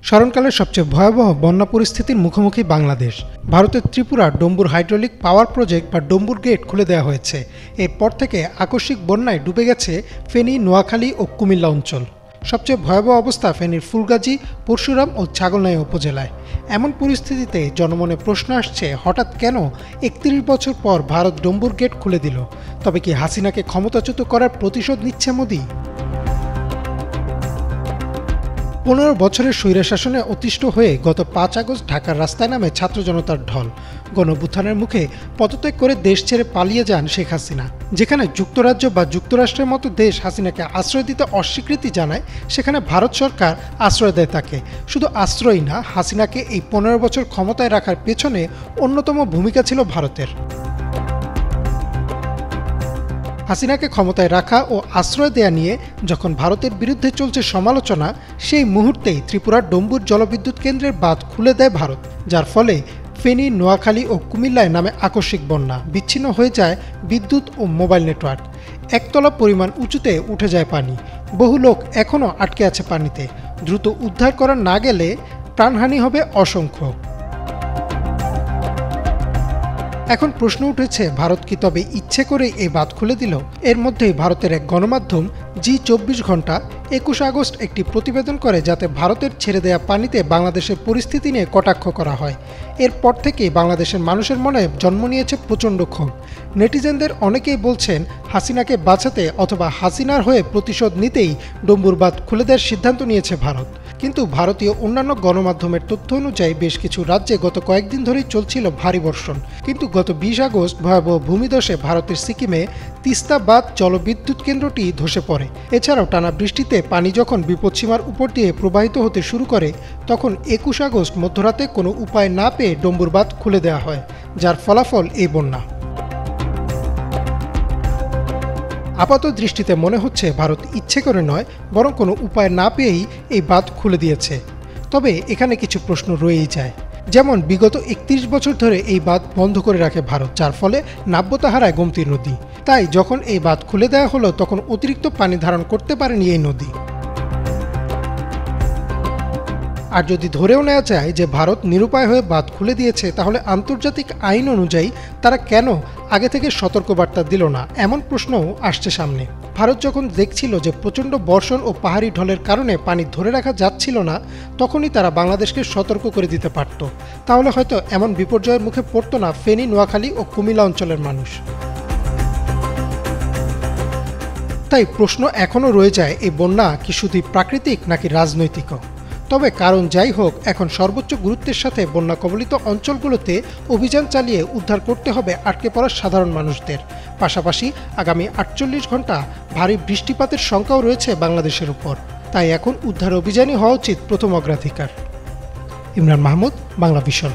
স্মরণকালের সবচেয়ে ভয়াবহ বন্যা পরিস্থিতির মুখোমুখি বাংলাদেশ। ভারতের ত্রিপুরার ডম্বুর হাইড্রোলিক পাওয়ার প্রজেক্ট বা ডম্বুর গেট খুলে দেওয়া হয়েছে। এরপর থেকে আকস্মিক বন্যায় ডুবে গেছে ফেনী, নোয়াখালী ও কুমিল্লা অঞ্চল। সবচেয়ে ভয়াবহ অবস্থা ফেনীর ফুলগাজী, পরশুরাম ও ছাগলনাইয়া উপজেলায়। এমন পরিস্থিতিতে জনমনে প্রশ্ন আসছে, হঠাৎ কেন ৩১ বছর পর ভারত ডম্বুর গেট খুলে দিল? তবে কি হাসিনাকে ক্ষমতাচ্যুত করার প্রতিশোধ নিচ্ছে মোদি? ১৫ বছরের স্বৈরশাসনে অতিষ্ঠ হয়ে গত ৫ আগস্ট ঢাকার রাস্তায় নামে ছাত্র জনতার ঢল। গণঅভ্যুত্থানের মুখে পদত্যাগ করে দেশ ছেড়ে পালিয়ে যান শেখ হাসিনা। যেখানে যুক্তরাজ্য বা যুক্তরাষ্ট্রের মতো দেশ হাসিনাকে আশ্রয় দিতে অস্বীকৃতি জানায়, সেখানে ভারত সরকার আশ্রয় দেয় তাকে। শুধু আশ্রয় না, হাসিনাকে এই ১৫ বছর ক্ষমতায় রাখার পেছনে অন্যতম ভূমিকা ছিল ভারতের। হাসিনাকে ক্ষমতায় রাখা ও আশ্রয় দেয়া নিয়ে যখন ভারতের বিরুদ্ধে চলছে সমালোচনা, সেই মুহূর্তেই ত্রিপুরার ডম্বুর জলবিদ্যুৎ কেন্দ্রের বাঁধ খুলে দেয় ভারত, যার ফলে ফেনী, নোয়াখালী ও কুমিল্লায় নামে আকস্মিক বন্যা। বিচ্ছিন্ন হয়ে যায় বিদ্যুৎ ও মোবাইল নেটওয়ার্ক। একতলা পরিমাণ উঁচুতে উঠে যায় পানি। বহু লোক এখনও আটকে আছে পানিতে। দ্রুত উদ্ধার করা না গেলে প্রাণহানি হবে অসংখ্য। এখন প্রশ্ন উঠেছে, ভারত কি তবে ইচ্ছে করেই এই বাঁধ খুলে দিল? এর মধ্যেই ভারতের এক গণমাধ্যম জি২৪ ঘণ্টা ২১ আগস্ট একটি প্রতিবেদন করে, যাতে ভারতের ছেড়ে দেয়া পানিতে বাংলাদেশের পরিস্থিতি নিয়ে কটাক্ষ করা হয়। এরপর থেকেই বাংলাদেশের মানুষের মনে জন্ম নিয়েছে প্রচণ্ড ক্ষোভ। নেটিজেনদের অনেকেই বলছেন, হাসিনাকে বাঁচাতে অথবা হাসিনার হয়ে প্রতিশোধ নিতেই ডম্বুর বাঁধ খুলে দেওয়ার সিদ্ধান্ত নিয়েছে ভারত। কিন্তু ভারতীয় অন্যান্য গণমাধ্যমের তথ্য অনুযায়ী বেশ কিছু রাজ্যে গত কয়েকদিন ধরেই চলছিল ভারী বর্ষণ। কিন্তু গত ২০ আগস্ট ভয়াবহ ভূমিধসে ভারতের সিকিমে তিস্তা বাঁধ জলবিদ্যুৎ কেন্দ্রটি ধসে পড়ে। এছাড়াও টানা বৃষ্টিতে পানি যখন বিপদসীমার উপর দিয়ে প্রবাহিত হতে শুরু করে, তখন ২১ আগস্ট মধ্যরাতে কোনো উপায় না পেয়ে ডম্বুর বাঁধ খুলে দেওয়া হয়, যার ফলাফল এই বন্যা। আপাত দৃষ্টিতে মনে হচ্ছে ভারত ইচ্ছে করে নয়, বরং কোনো উপায় না পেয়েই এই বাঁধ খুলে দিয়েছে। তবে এখানে কিছু প্রশ্ন রয়েই যায়। যেমন, বিগত ৩১ বছর ধরে এই বাঁধ বন্ধ করে রাখে ভারত, যার ফলে নাব্যতা হারায় গোমতী নদী। তাই যখন এই বাঁধ খুলে দেওয়া হলো, তখন অতিরিক্ত পানি ধারণ করতে পারেনি এই নদী। আর যদি ধরেও নেওয়া যায় যে ভারত নিরুপায় হয়ে বাঁধ খুলে দিয়েছে, তাহলে আন্তর্জাতিক আইন অনুযায়ী তারা কেন আগে থেকে সতর্কবার্তা দিল না? এমন প্রশ্নও আসছে সামনে। ভারত যখন দেখছিল যে প্রচণ্ড বর্ষণ ও পাহাড়ি ঢলের কারণে পানি ধরে রাখা যাচ্ছিল না, তখনই তারা বাংলাদেশকে সতর্ক করে দিতে পারত। তাহলে হয়তো এমন বিপর্যয়ের মুখে পড়তো না ফেনী, নোয়াখালী ও কুমিল্লা অঞ্চলের মানুষ। তাই প্রশ্ন এখনও রয়ে যায়, এই বন্যা কি শুধুই প্রাকৃতিক নাকি রাজনৈতিকও? তবে কারণ যাই হোক, এখন সর্বোচ্চ গুরুত্বের সাথে বন্যা কবলিত অঞ্চলগুলোতে অভিযান চালিয়ে উদ্ধার করতে হবে আটকে পড়া সাধারণ মানুষদের। পাশাপাশি আগামী ৪৮ ঘণ্টা ভারী বৃষ্টিপাতের শঙ্কাও রয়েছে বাংলাদেশের উপর। তাই এখন উদ্ধার অভিযানই হওয়া উচিত প্রথম অগ্রাধিকার। ইমরান মাহমুদ, বাংলা ভিশন।